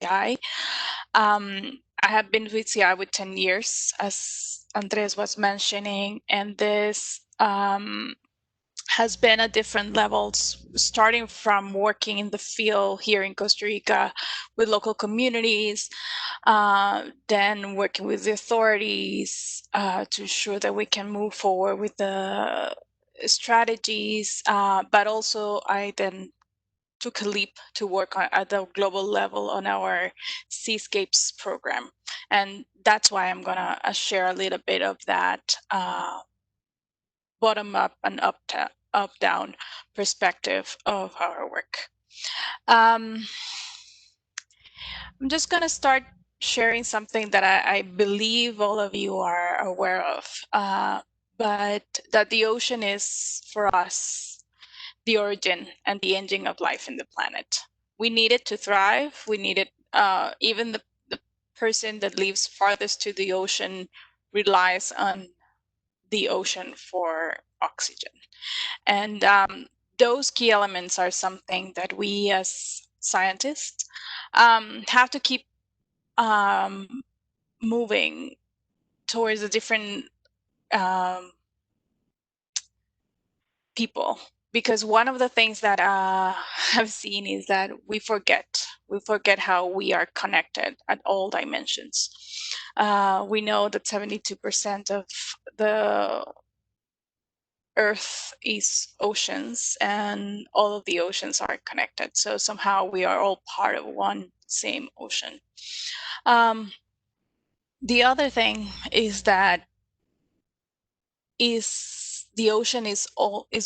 CI. I have been with CI with 10 years, as Andres was mentioning, and this has been at different levels, starting from working in the field here in Costa Rica with local communities, then working with the authorities to ensure that we can move forward with the strategies, but also I then took a leap to work at the global level on our Seascapes program. And that's why I'm going to share a little bit of that bottom up and up down perspective of our work. I'm just going to start sharing something that I believe all of you are aware of, but that the ocean is, for us, the origin and the engine of life in the planet. We need it to thrive. We need it, even the person that lives farthest to the ocean relies on the ocean for oxygen. And those key elements are something that we as scientists have to keep moving towards a different people, because one of the things that I've seen is that we forget how we are connected at all dimensions. We know that 72% of the Earth is oceans, and all of the oceans are connected. So somehow we are all part of one same ocean. The other thing is that the ocean is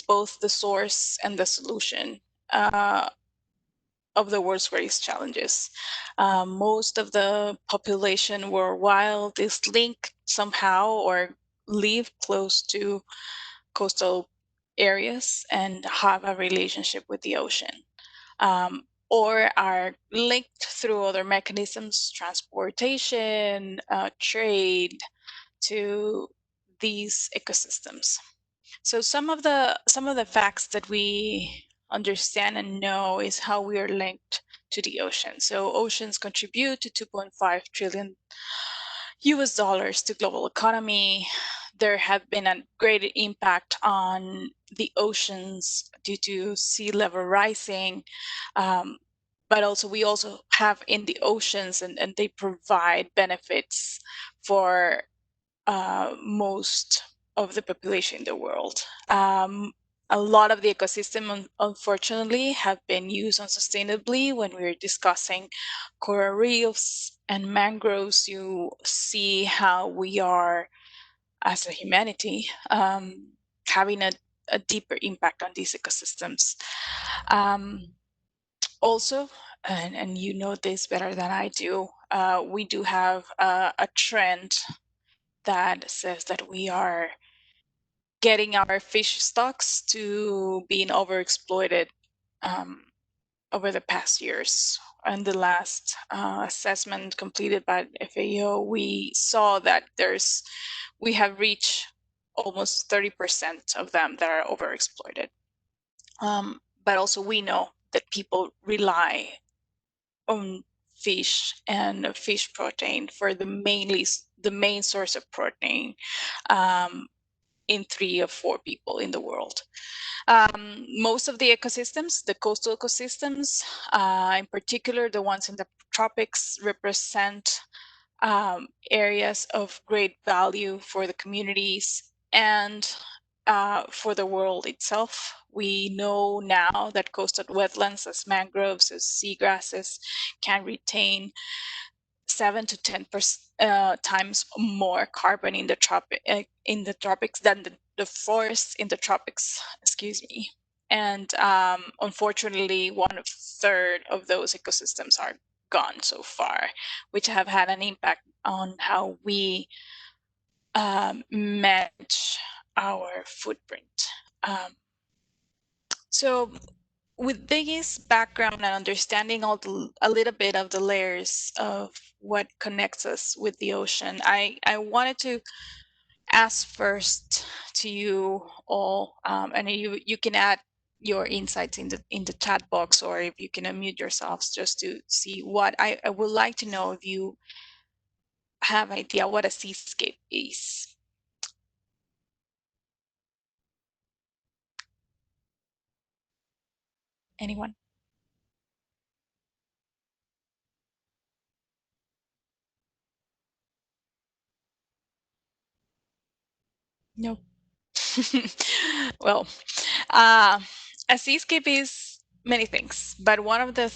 both the source and the solution of the world's greatest challenges. Most of the population worldwide is linked somehow or live close to coastal areas and have a relationship with the ocean, or are linked through other mechanisms, transportation, trade, to these ecosystems. So some of the facts that we understand and know is how we are linked to the ocean. So oceans contribute to 2.5 trillion US dollars to global economy. There have been a great impact on the oceans due to sea level rising. But also we also have in the oceans, and they provide benefits for most of the population in the world. A lot of the ecosystem, unfortunately, have been used unsustainably. When we're discussing coral reefs and mangroves, you see how we are, as a humanity, having a deeper impact on these ecosystems. Also, and you know this better than I do, we do have a trend that says that we are getting our fish stocks to being overexploited over the past years. In the last assessment completed by FAO, we saw that we have reached almost 30% of them that are overexploited. But also we know that people rely on fish and fish protein for the main source of protein in 3 or 4 people in the world. Most of the ecosystems, the coastal ecosystems, in particular the ones in the tropics, represent areas of great value for the communities and for the world itself. We know now that coastal wetlands, as mangroves, as seagrasses, can retain 7 to 10 times more carbon in the tropics than the forests in the tropics. Excuse me. And unfortunately, 1/3 of those ecosystems are gone so far, which have had an impact on how we manage our footprint. So with this background and understanding a little bit of the layers of what connects us with the ocean, I wanted to ask first to you all, and you can add your insights in the chat box, or if you can unmute yourselves just to see what I would like to know if you have an idea what a seascape is. Anyone? No. Well, uh, a seascape is many things, but one of the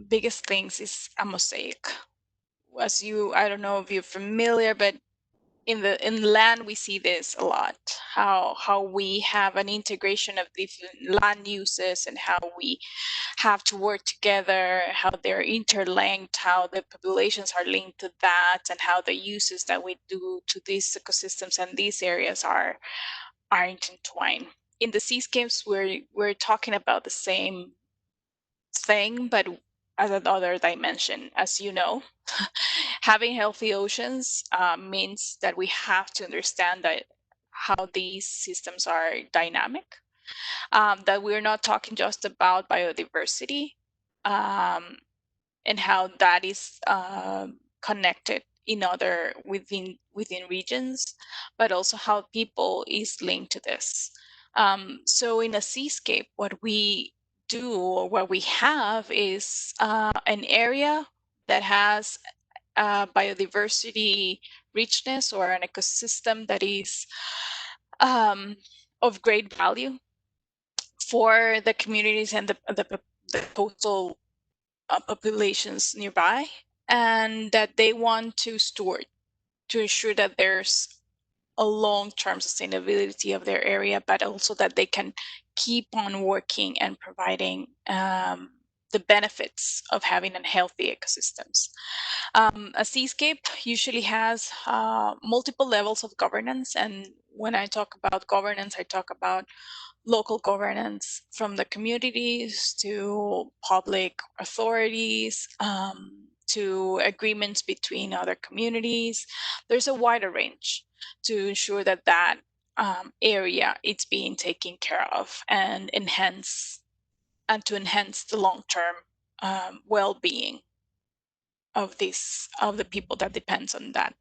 biggest things is a mosaic. As you, I don't know if you're familiar, but in land we see this a lot. How we have an integration of different land uses and how we have to work together, how they're interlinked, how the populations are linked to that, and how the uses that we do to these ecosystems and these areas are intertwined. In the seascapes, we're talking about the same thing, but as another dimension. As you know, having healthy oceans means that we have to understand that how these systems are dynamic, that we're not talking just about biodiversity, um, and how that is connected in other within regions, but also how people is linked to this. So in a seascape, what we do or what we have is an area that has biodiversity richness or an ecosystem that is of great value for the communities and the coastal populations nearby, and that they want to steward to ensure that there's a long-term sustainability of their area, but also that they can keep on working and providing the benefits of having a healthy ecosystems. A seascape usually has multiple levels of governance, and when I talk about governance, I talk about local governance from the communities to public authorities, to agreements between other communities. There's a wider range to ensure that that area is being taken care of and to enhance the long-term well-being of the people that depends on that.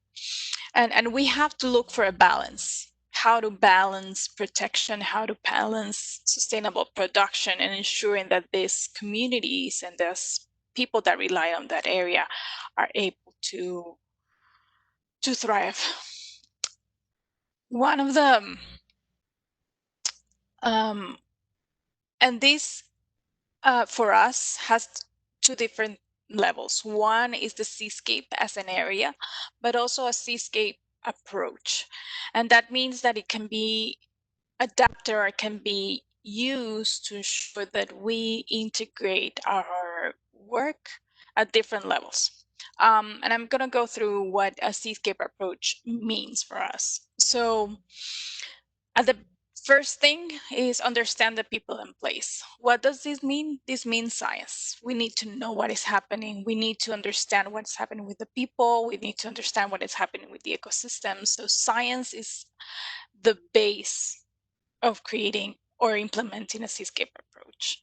And we have to look for a balance, how to balance protection, how to balance sustainable production, and ensuring that these communities and these people that rely on that area are able to thrive. One of them, and this for us has two different levels. One is the seascape as an area, but also a seascape approach. And that means that it can be adapted or can be used to ensure that we integrate our work at different levels. And I'm going to go through what a seascape approach means for us. So the first thing is understand the people in place. What does this mean? This means science. We need to know what is happening. We need to understand what's happening with the people. We need to understand what is happening with the ecosystem. So science is the base of creating or implementing a seascape approach.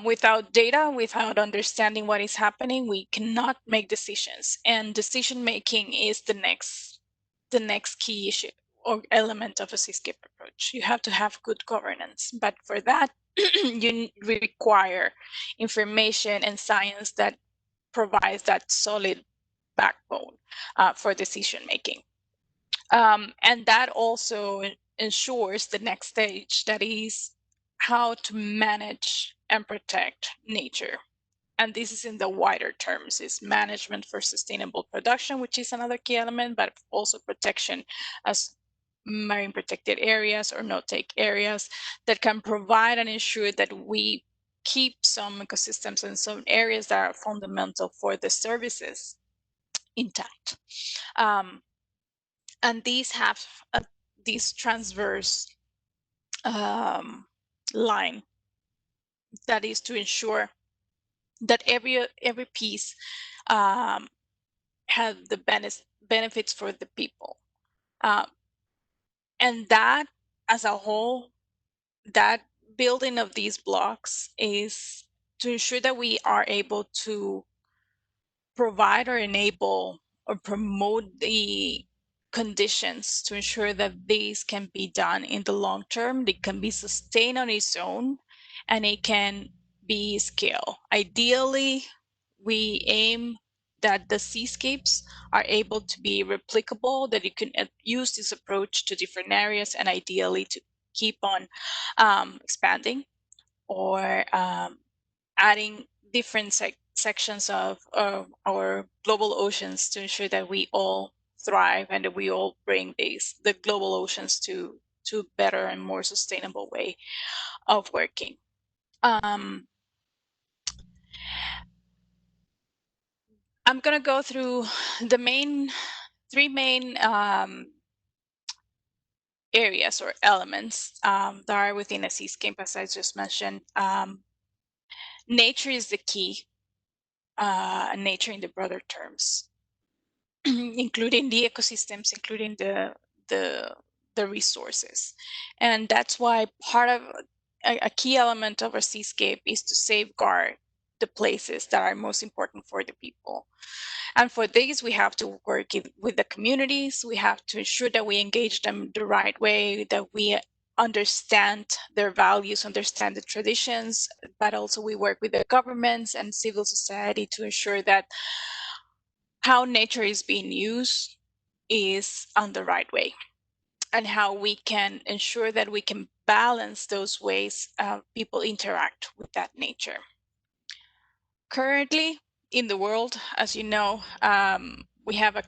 Without data, without understanding what is happening, we cannot make decisions. And decision making is the next key issue or element of a seascape approach. You have to have good governance, but for that, you require information and science that provides that solid backbone for decision making. And that also ensures the next stage, that is how to manage and protect nature. And this is in the wider terms, is management for sustainable production, which is another key element, but also protection as marine protected areas or no-take areas that can provide and ensure that we keep some ecosystems and some areas that are fundamental for the services intact. And these have this transverse line that is to ensure that every piece has the benefits for the people, and that as a whole, that building of these blocks is to ensure that we are able to provide or enable or promote the conditions to ensure that these can be done in the long term. They can be sustained on its own, and it can be scaled. Ideally, we aim that the seascapes are able to be replicable, that you can use this approach to different areas, and ideally to keep on expanding or adding different sections of our global oceans to ensure that we all thrive and that we all bring the global oceans to better and more sustainable way of working. I'm going to go through the three main areas or elements that are within a seascape, as I just mentioned. Nature is the key, nature in the broader terms, including the ecosystems, including the the resources. And that's why part of a key element of a seascape is to safeguard the places that are most important for the people. And for this, we have to work with the communities. We have to ensure that we engage them the right way, that we understand their values, understand the traditions, but also we work with the governments and civil society to ensure that how nature is being used is on the right way, and how we can ensure that we can balance those ways people interact with that nature. Currently, in the world, as you know, we have um,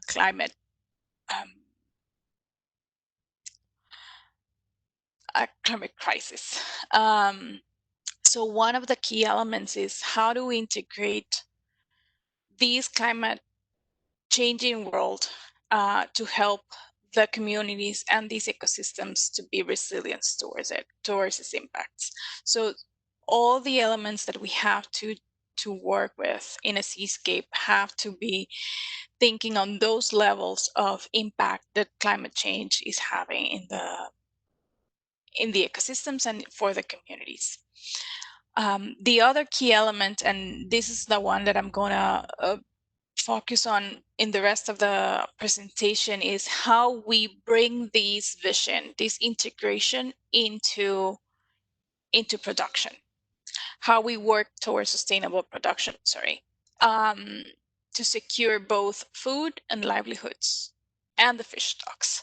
a climate crisis. So one of the key elements is how do we integrate these climate changing world to help the communities and these ecosystems to be resilient towards its impacts. So all the elements that we have to work with in a seascape have to be thinking on those levels of impact that climate change is having in the ecosystems and for the communities. The other key element, and this is the one that I'm going to focus on in the rest of the presentation, is how we bring this vision, this integration into production, how we work towards sustainable production, um, to secure both food and livelihoods and the fish stocks.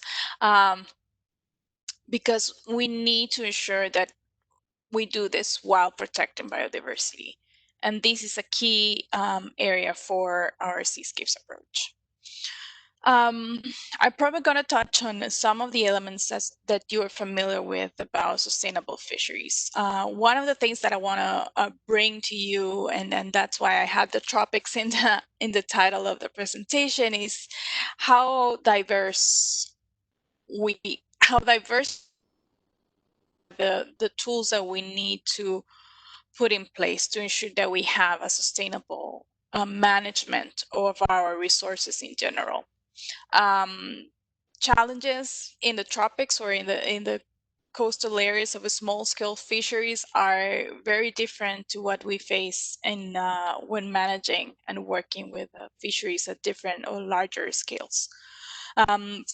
Because we need to ensure that we do this while protecting biodiversity. And this is a key area for our Seascapes approach. I'm probably going to touch on some of the elements that you are familiar with about sustainable fisheries. One of the things that I want to bring to you, and that's why I had the tropics in the title of the presentation, is how diverse the tools that we need to put in place to ensure that we have a sustainable management of our resources in general. Challenges in the tropics or in the coastal areas of small scale fisheries are very different to what we face in when managing and working with fisheries at different or larger scales.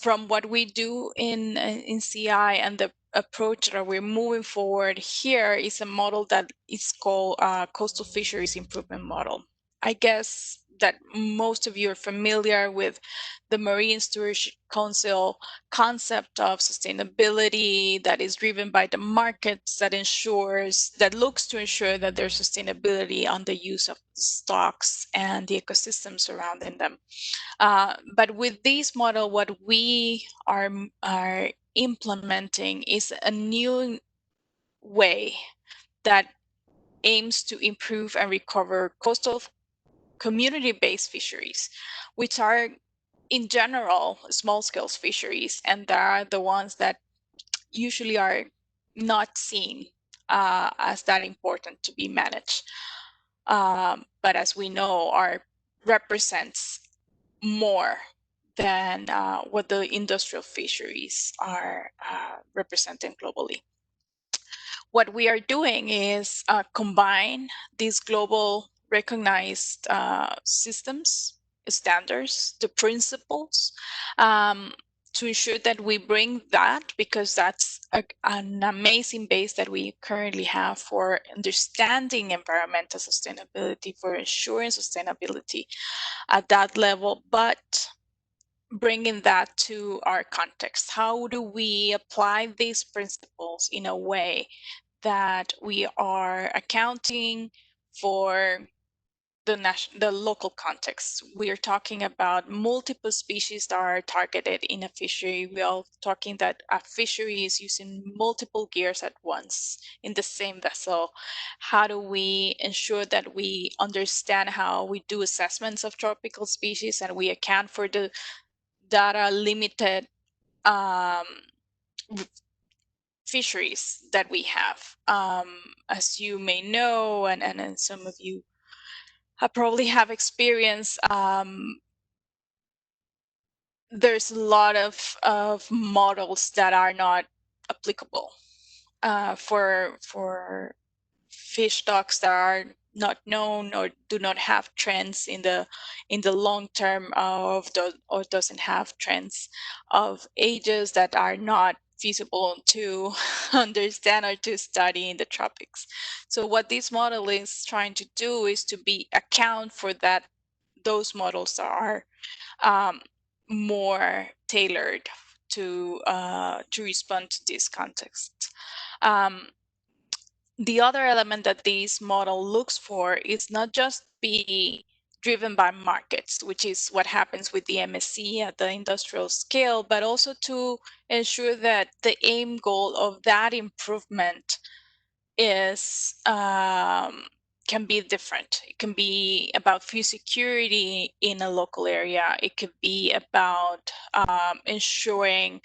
From what we do in CI and the approach that we're moving forward here is a model that is called Coastal Fisheries Improvement Model. I guess that most of you are familiar with the Marine Stewardship Council concept of sustainability that is driven by the markets, that looks to ensure that there's sustainability on the use of stocks and the ecosystems surrounding them. But with this model, what we are implementing is a new way that aims to improve and recover coastal community-based fisheries, which are in general small-scale fisheries, and they are the ones that usually are not seen as that important to be managed. But as we know, represents more than what the industrial fisheries are representing globally. what we are doing is combine these global recognized systems, standards, the principles, um, to ensure that we bring that, because that's an amazing base that we currently have for understanding environmental sustainability, for ensuring sustainability at that level, but bringing that to our context. How do we apply these principles in a way that we are accounting for the local context? We are talking about multiple species that are targeted in a fishery. We are talking that a fishery is using multiple gears at once in the same vessel. How do we ensure that we understand how we do assessments of tropical species and we account for the data limited um, fisheries that we have? As you may know, and some of you probably have experience, there's a lot of models that are not applicable for fish stocks that are not known or do not have trends in the long term or doesn't have trends of ages that are not feasible to understand or to study in the tropics. So what this model is trying to do is to be account for that. Those models are um, more tailored to respond to this context. Um, the other element that this model looks for is not just be driven by markets, which is what happens with the MSC at the industrial scale, but also to ensure that the aim goal of that improvement is can be different. It can be about food security in a local area. It could be about ensuring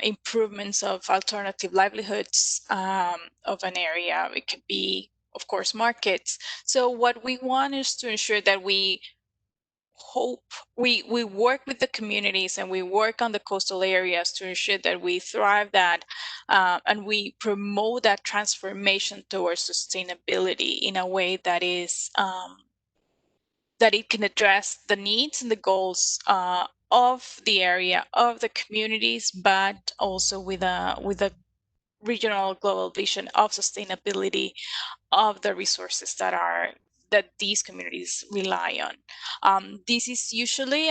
improvements of alternative livelihoods of an area. It could be, of course, markets. So what we want is to ensure that hope we work with the communities and we work on the coastal areas to ensure that we thrive that and we promote that transformation towards sustainability in a way that is that it can address the needs and the goals of the area, of the communities, but also with a regional global vision of sustainability of the resources that these communities rely on. This is usually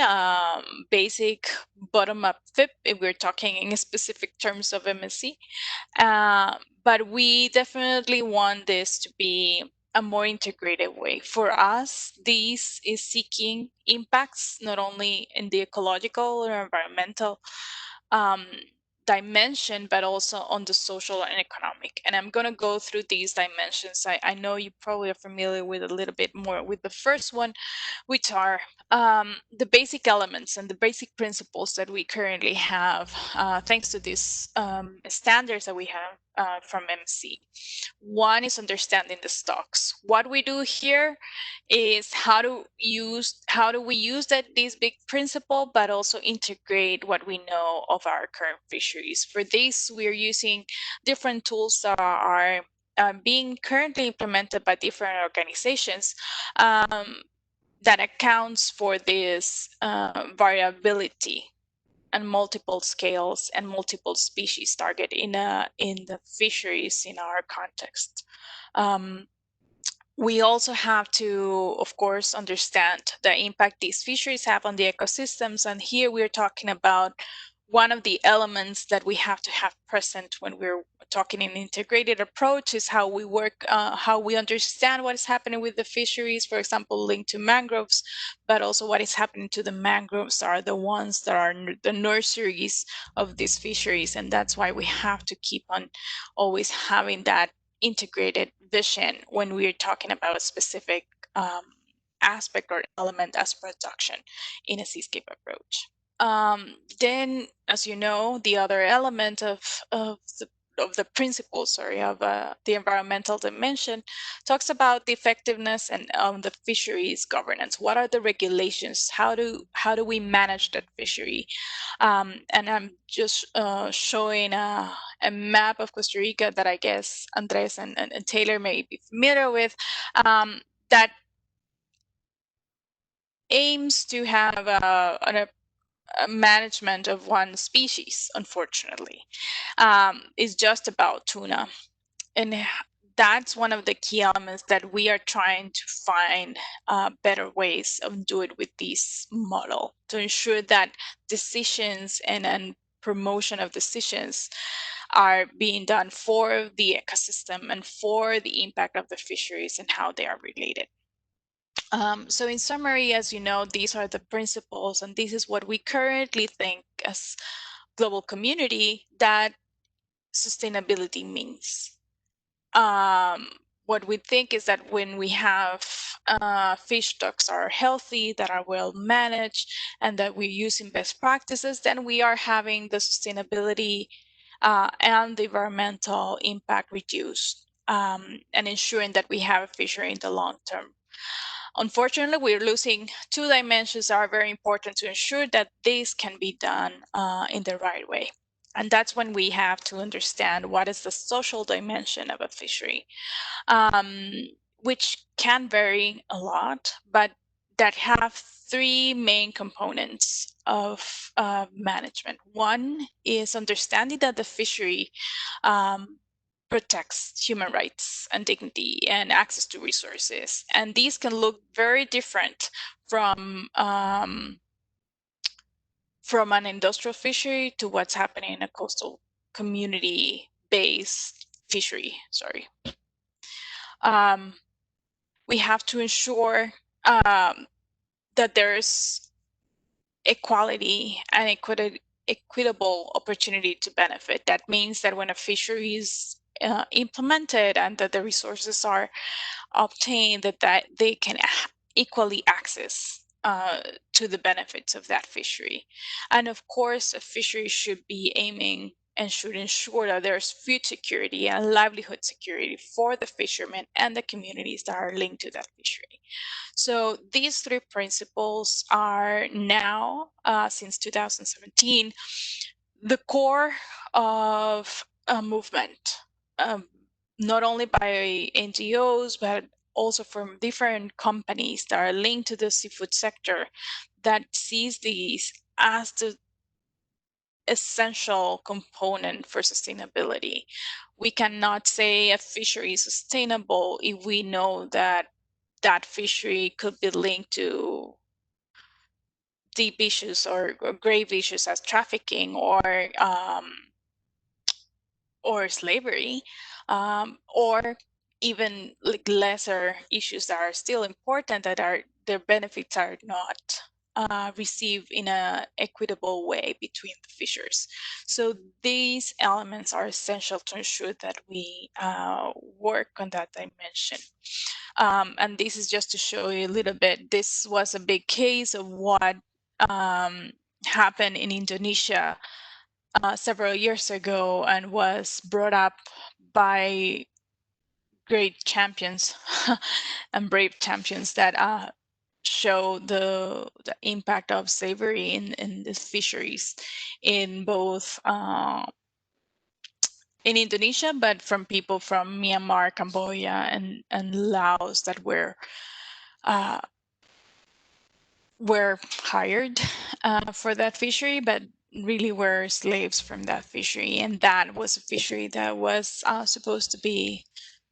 basic bottom-up FIP if we're talking in specific terms of MSC, but we definitely want this to be a more integrated way. For us, this is seeking impacts not only in the ecological or environmental um, dimension, but also on the social and economic. And I'm going to go through these dimensions. I know you probably are familiar with a little bit more with the first one, which are the basic elements and the basic principles that we currently have, thanks to these standards that we have from MC. One is understanding the stocks. What we do here is how do we use this big principle, but also integrate what we know of our current fisheries. For this, we're using different tools that are being currently implemented by different organizations that accounts for this variability and multiple scales and multiple species target in the fisheries in our context. We also have to, of course, understand the impact these fisheries have on the ecosystems. And here we're talking about one of the elements that we have to have present when we're talking in integrated approach is how we work, how we understand what is happening with the fisheries, for example, linked to mangroves, but also what is happening to the mangroves are the ones that are the nurseries of these fisheries. And that's why we have to keep on always having that integrated vision when we're talking about a specific aspect or element as production in a seascape approach. Then, as you know, the other element of of the principles, sorry, of the environmental dimension, talks about the effectiveness and the fisheries governance. What are the regulations? How do we manage that fishery? And I'm just showing a map of Costa Rica that I guess Andres and Taylor may be familiar with, that aims to have a management of one species, unfortunately, is just about tuna. And that's one of the key elements that we are trying to find better ways of doing with this model to ensure that decisions and promotion of decisions are being done for the ecosystem and for the impact of the fisheries and how they are related. So in summary, as you know, these are the principles, and this is what we currently think as global community that sustainability means. What we think is that when we have fish stocks are healthy, that are well managed, and that we're using best practices, then we are having the sustainability and the environmental impact reduced, and ensuring that we have a fishery in the long term. Unfortunately, we're losing two dimensions that are very important to ensure that this can be done in the right way. And that's when we have to understand what is the social dimension of a fishery, which can vary a lot, but that have three main components of management. One is understanding that the fishery protects human rights and dignity and access to resources. And these can look very different from an industrial fishery to what's happening in a coastal community-based fishery. Sorry. We have to ensure that there's equality and equitable opportunity to benefit. That means that when a fishery is implemented and that the resources are obtained, that they can equally access to the benefits of that fishery. And of course, a fishery should be aiming and should ensure that there's food security and livelihood security for the fishermen and the communities that are linked to that fishery. So these three principles are now, since 2017, the core of a movement, not only by NGOs, but also from different companies that are linked to the seafood sector that sees these as the essential component for sustainability. We cannot say a fishery is sustainable if we know that that fishery could be linked to deep issues or grave issues as trafficking or slavery, or even like lesser issues that are still important, that are their benefits are not received in an equitable way between the fishers. So these elements are essential to ensure that we work on that dimension. And this is just to show you a little bit. This was a big case of what happened in Indonesia several years ago and was brought up by great champions and brave champions that show the impact of slavery in the fisheries in both in Indonesia, but from people from Myanmar, Cambodia, and Laos that were hired for that fishery, but really were slaves from that fishery. And that was a fishery that was supposed to be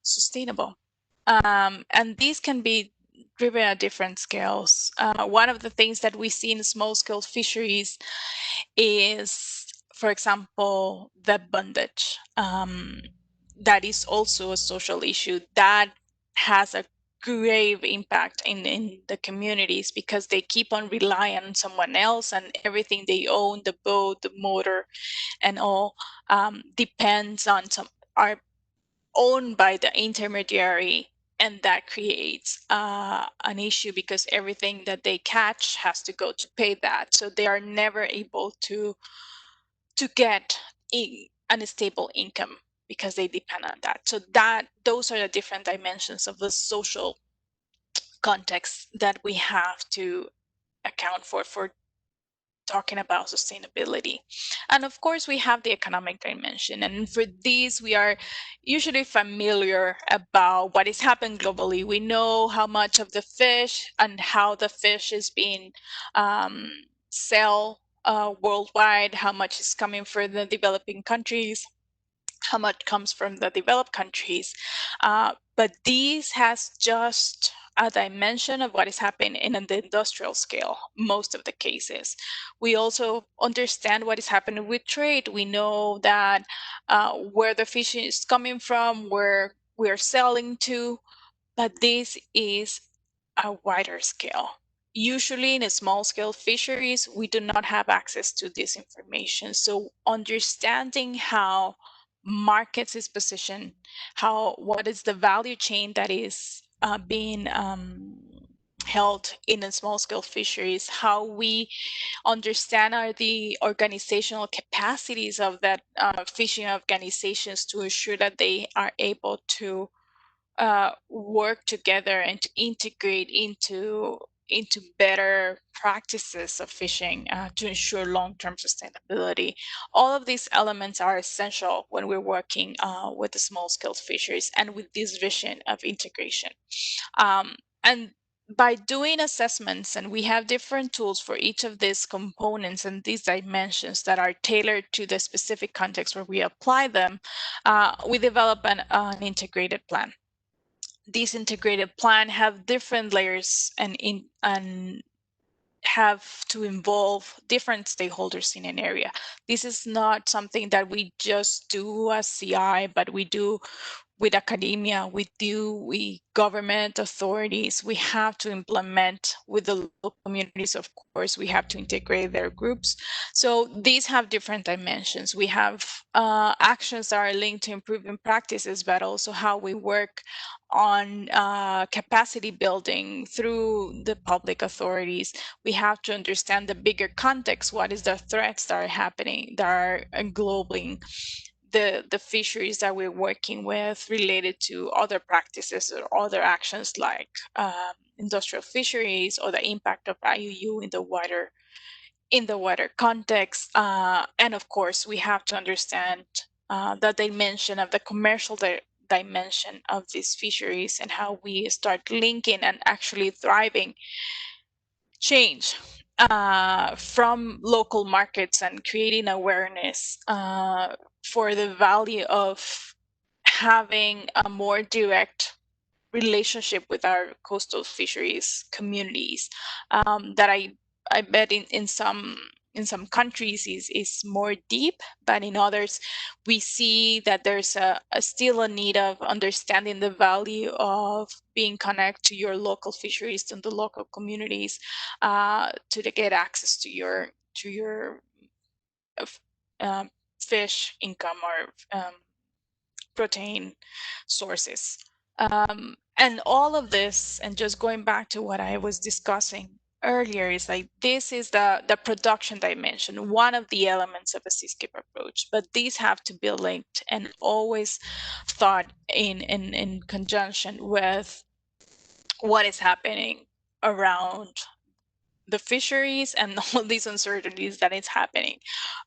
sustainable. And these can be driven at different scales. One of the things that we see in small-scale fisheries is, for example, the bondage. That is also a social issue that has a grave impact in the communities because they keep on relying on someone else, and everything they own, the boat, the motor, and all depends on are owned by the intermediary, and that creates an issue because everything that they catch has to go to pay that, so they are never able to get a stable income. because they depend on that. So those are the different dimensions of the social context that we have to account for talking about sustainability. And of course, we have the economic dimension. And for these, we are usually familiar about what is happening globally. We know how much of the fish and how the fish is being sold worldwide, how much is coming from the developing countries, how much comes from the developed countries. But this has just a dimension of what is happening in the industrial scale, most of the cases. We also understand what is happening with trade. We know that where the fish is coming from, where we are selling to, but this is a wider scale. Usually in a small scale fisheries, we do not have access to this information. So understanding how markets is positioned, what is the value chain that is being held in a small scale fisheries, how we understand are the organizational capacities of that fishing organizations to ensure that they are able to work together and to integrate into better practices of fishing to ensure long-term sustainability. All of these elements are essential when we're working with the small-scale fisheries and with this vision of integration. And by doing assessments, and we have different tools for each of these components and these dimensions that are tailored to the specific context where we apply them, we develop an integrated plan. These integrated plan have different layers and have to involve different stakeholders in an area. This is not something that we just do as CI, but we do with academia, we do with government authorities. We have to implement with the local communities, of course. We have to integrate their groups. So these have different dimensions. We have actions that are linked to improving practices, but also how we work on capacity building through the public authorities. We have to understand the bigger context. What is the threats that are happening, that are globally the fisheries that we're working with related to other practices or other actions like industrial fisheries or the impact of IUU in the wider context. And of course, we have to understand the dimension of the commercial dimension of these fisheries and how we start linking and actually thriving change from local markets and creating awareness for the value of having a more direct relationship with our coastal fisheries communities that I bet in some countries is more deep, but in others we see that there's still a need of understanding the value of being connected to your local fisheries and the local communities to get access to your um, fish income or protein sources. And all of this, and just going back to what I was discussing earlier, is like this is the production dimension, one of the elements of a seascape approach, but these have to be linked and always thought in conjunction with what is happening around the fisheries and all these uncertainties that is happening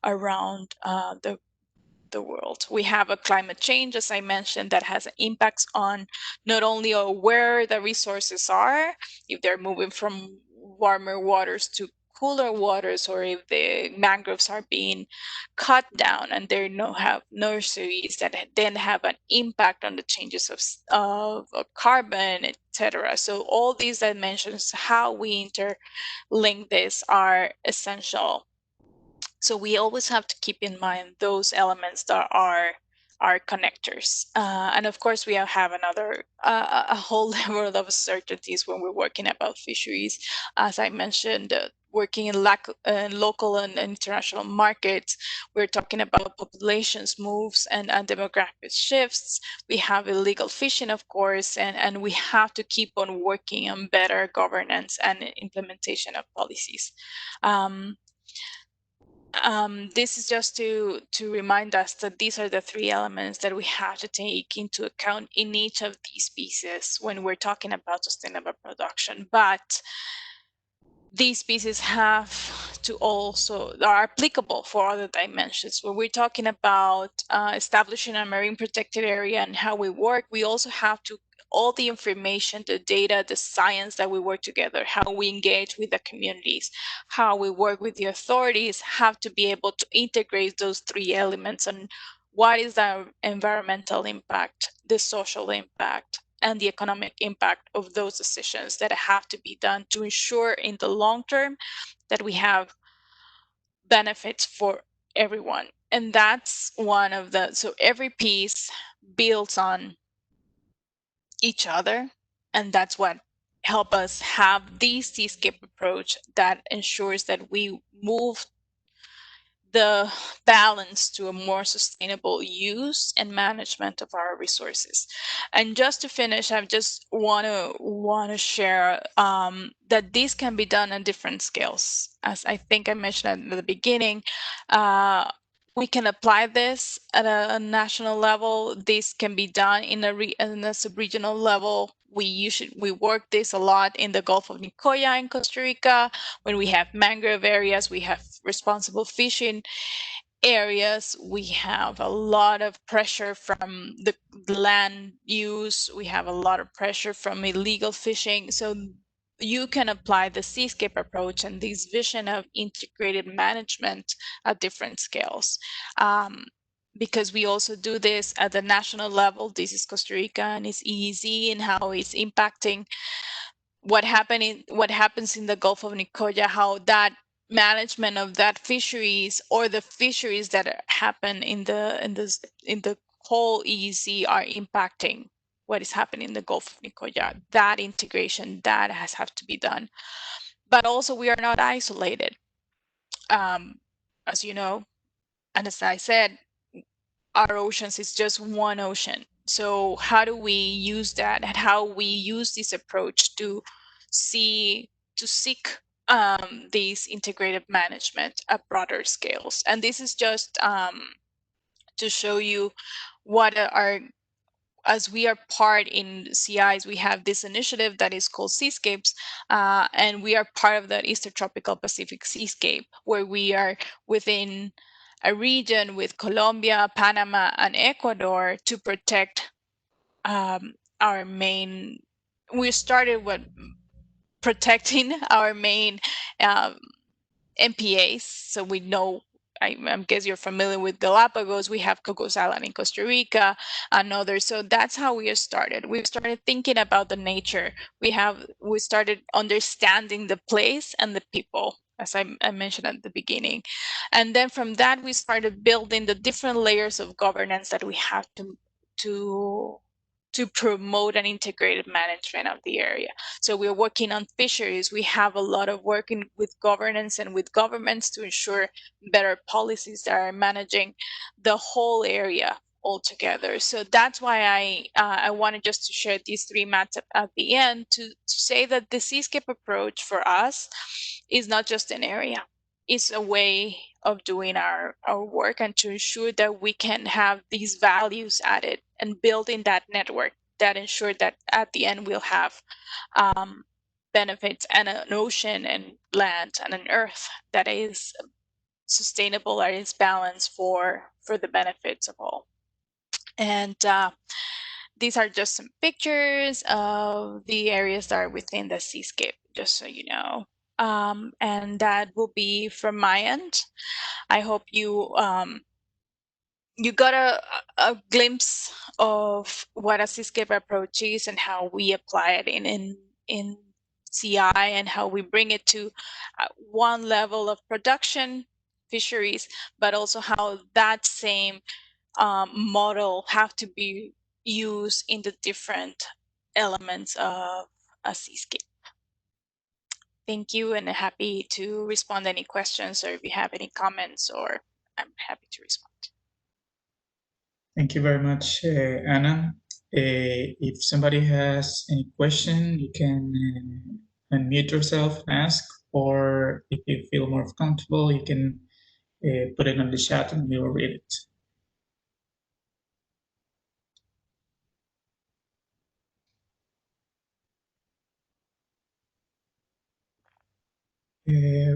around the world. We have a climate change, as I mentioned, that has impacts on not only where the resources are, if they're moving from warmer waters to cooler waters, or if the mangroves are being cut down and they no have nurseries that then have an impact on the changes of carbon, etc. So all these dimensions, how we interlink this, are essential. So we always have to keep in mind those elements that are connectors. And of course, we have another a whole level of uncertainties when we're working about fisheries. As I mentioned, working in local and international markets, we're talking about populations moves and demographic shifts. We have illegal fishing, of course, and we have to keep on working on better governance and implementation of policies. Um, this is just to remind us that these are the three elements that we have to take into account in each of these pieces when we're talking about sustainable production. But these pieces have to also are applicable for other dimensions. When we're talking about establishing a marine protected area and how we work, we also have to all the information, the data, the science that we work together, how we engage with the communities, how we work with the authorities, have to be able to integrate those three elements and what is the environmental impact, the social impact, and the economic impact of those decisions that have to be done to ensure in the long term that we have benefits for everyone. And that's one of the, so every piece builds on each other. And that's what help us have the Seascape approach that ensures that we move the balance to a more sustainable use and management of our resources. And just to finish, I just want to share that this can be done on different scales. As I think I mentioned at the beginning, we can apply this at a national level. This can be done in a sub-regional level. We work this a lot in the Gulf of Nicoya in Costa Rica. When we have mangrove areas, we have responsible fishing areas. We have a lot of pressure from the land use. We have a lot of pressure from illegal fishing. So you can apply the Seascape approach and this vision of integrated management at different scales. Because we also do this at the national level. This is Costa Rica and it's EEZ and how it's impacting what happens in the Gulf of Nicoya, how that management of that fisheries or the fisheries that happen in the whole EEZ are impacting what is happening in the Gulf of Nicoya. That integration that has have to be done, but also we are not isolated, as you know, and as I said, our oceans is just one ocean. So how do we use that and how we use this approach to seek these integrated management at broader scales? And this is just to show you what are, as we are part in CIs, we have this initiative that is called Seascapes, and we are part of the Eastern Tropical Pacific Seascape, where we are within a region with Colombia, Panama, and Ecuador to protect our main. We started with protecting our main MPAs, so we know. I guess you're familiar with Galapagos. We have Cocos Island in Costa Rica and others. So that's how we started. We started thinking about the nature. We started understanding the place and the people, as I mentioned at the beginning. And then from that, we started building the different layers of governance that we have to to promote an integrated management of the area. So we're working on fisheries. We have a lot of working with governance and with governments to ensure better policies that are managing the whole area altogether. So that's why I wanted just to share these three maps at the end to say that the Seascape approach for us is not just an area. It's a way of doing our work and to ensure that we can have these values added and building that network that ensure that at the end we'll have benefits and an ocean and land and an earth that is sustainable and is balanced for the benefits of all. And these are just some pictures of the areas that are within the seascape, just so you know. And that will be from my end. I hope you you got a glimpse of what a seascape approach is and how we apply it in CI and how we bring it to one level of production fisheries, but also how that same model have to be used in the different elements of a seascape. Thank you, and happy to respond to any questions, or if you have any comments, or I'm happy to respond. Thank you very much, Ana. If somebody has any question, you can unmute yourself, ask, or if you feel more comfortable, you can put it on the chat and we will read it.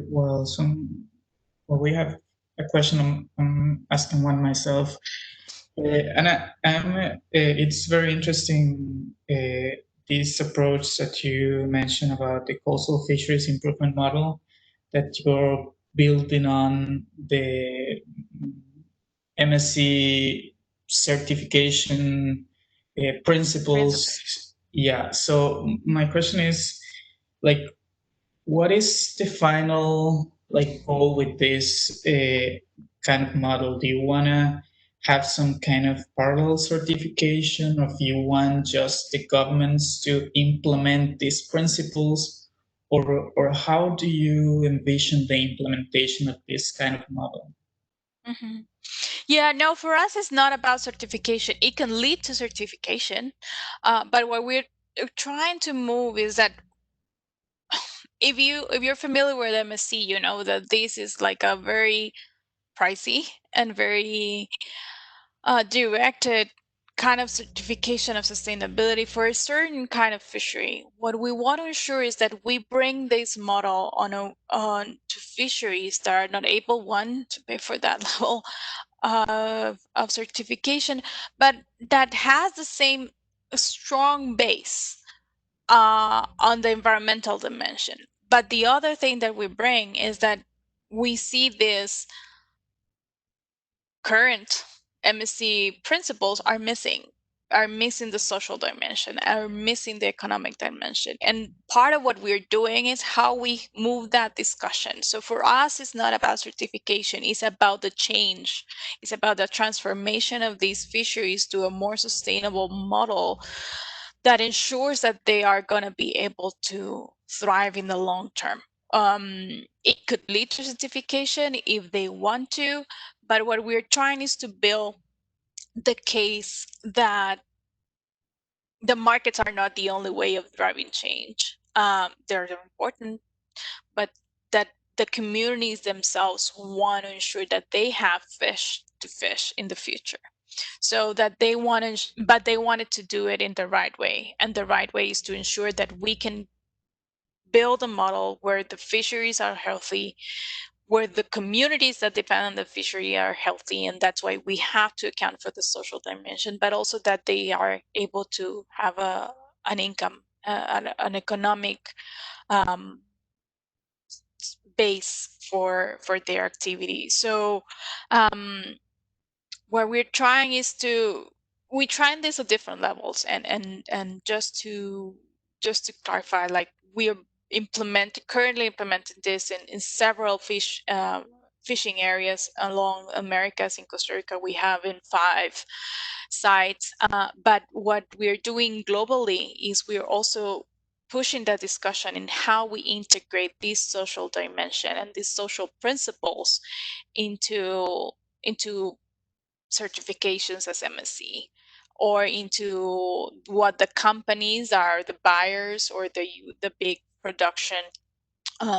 Well, we have a question I'm asking one myself. It's very interesting, this approach that you mentioned about the coastal fisheries improvement model that you're building on the MSc certification Principles. principles. Yeah. So my question is, like, what is the final goal with this kind of model? Do you want to have some kind of parallel certification, or do you want just the governments to implement these principles, or how do you envision the implementation of this kind of model? Mm-hmm. Yeah, no, for us, it's not about certification. It can lead to certification, but what we're trying to move is that if you're familiar with MSc, you know that this is like a very pricey and very directed kind of certification of sustainability for a certain kind of fishery. What we want to ensure is that we bring this model on to fisheries that are not able, one, to pay for that level of certification, but that has the same strong base on the environmental dimension. But the other thing that we bring is that we see this current MSc principles are missing the social dimension, are missing the economic dimension. And part of what we're doing is how we move that discussion. So for us, it's not about certification, it's about the change. It's about the transformation of these fisheries to a more sustainable model that ensures that they are going to be able to thrive in the long term. It could lead to certification if they want to, but what we're trying is to build the case that the markets are not the only way of driving change. They're important, but that the communities themselves want to ensure that they have fish to fish in the future. So that they want to, but they wanted to do it in the right way. And the right way is to ensure that we can build a model where the fisheries are healthy, where the communities that depend on the fishery are healthy, and that's why we have to account for the social dimension, but also that they are able to have an income, an economic um, base for their activity. So um, what we're trying is to we trying this at different levels, and just to clarify, like we are currently implementing this in several fishing areas along Americas. In Costa Rica we have in 5 sites, but what we're doing globally is we're also pushing the discussion in how we integrate this social dimension and these social principles into certifications as MSc, or into what the companies are, the buyers or the big production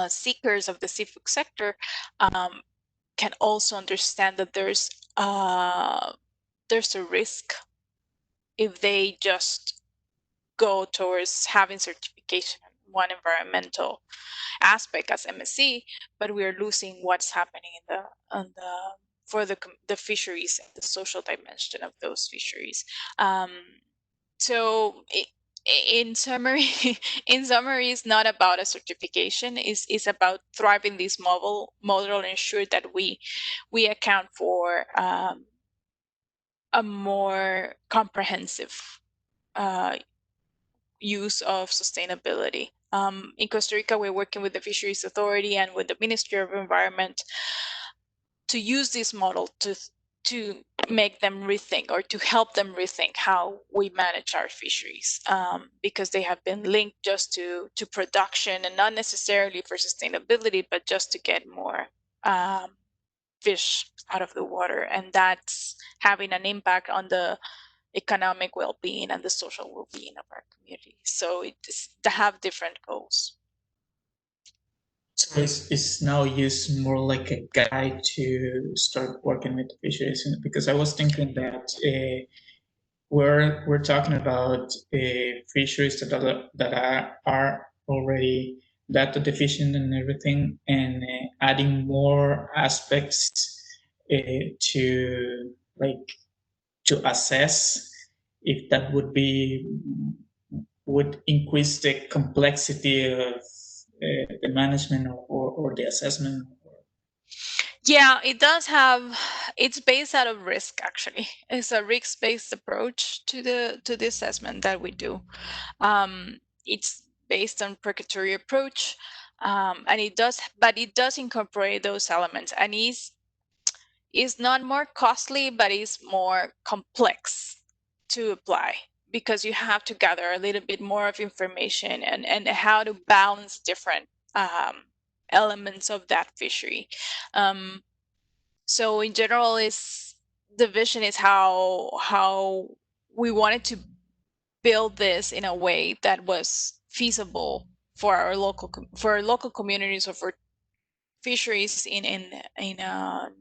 seekers of the seafood sector, can also understand that there's a risk if they just go towards having certification in one environmental aspect as MSc, but we're losing what's happening for the fisheries and the social dimension of those fisheries. Um, so in summary, it's not about a certification. Is about thriving this model and ensure that we account for a more comprehensive uh, use of sustainability. In Costa Rica, we're working with the Fisheries Authority and with the Ministry of Environment to use this model to make them rethink, or to help them rethink how we manage our fisheries, because they have been linked just to production and not necessarily for sustainability, but just to get more fish out of the water, and that's having an impact on the economic well-being and the social well-being of our community. So it is to have different goals. So it's now used more like a guide to start working with fisheries, because I was thinking that we're talking about fisheries that are already data deficient and everything, and adding more aspects to like to assess if that would increase the complexity of the management or the assessment. Yeah, it does have. It's based out of risk. Actually, it's a risk-based approach to the assessment that we do. It's based on precatory approach, and it does incorporate those elements, and is not more costly, but is more complex to apply because you have to gather a little bit more of information and how to balance different elements of that fishery. Um, so in general, is the vision is how we wanted to build this in a way that was feasible for our local communities or for fisheries in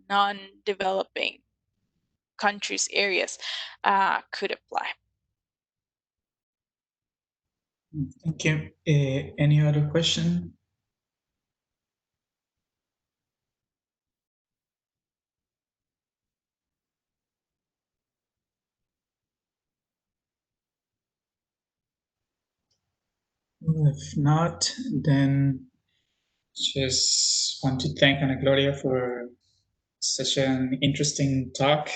non-developing countries areas could apply. Thank you. Any other question? If not, then just want to thank Ana Gloria for such an interesting talk.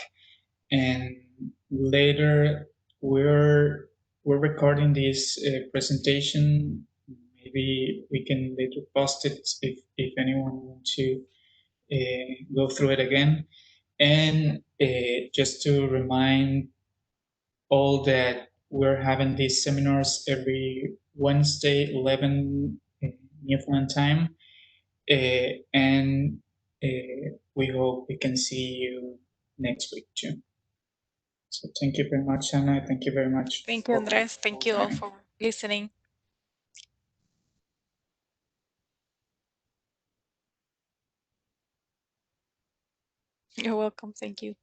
And later, we're recording this presentation. Maybe we can later post it if anyone wants to go through it again. And just to remind all that we're having these seminars every Wednesday, 11 Newfoundland time. And we hope we can see you next week too. So thank you very much, Anna. Thank you very much Thank you, for Andres. Thank you all time. for listening. You're welcome. Thank you.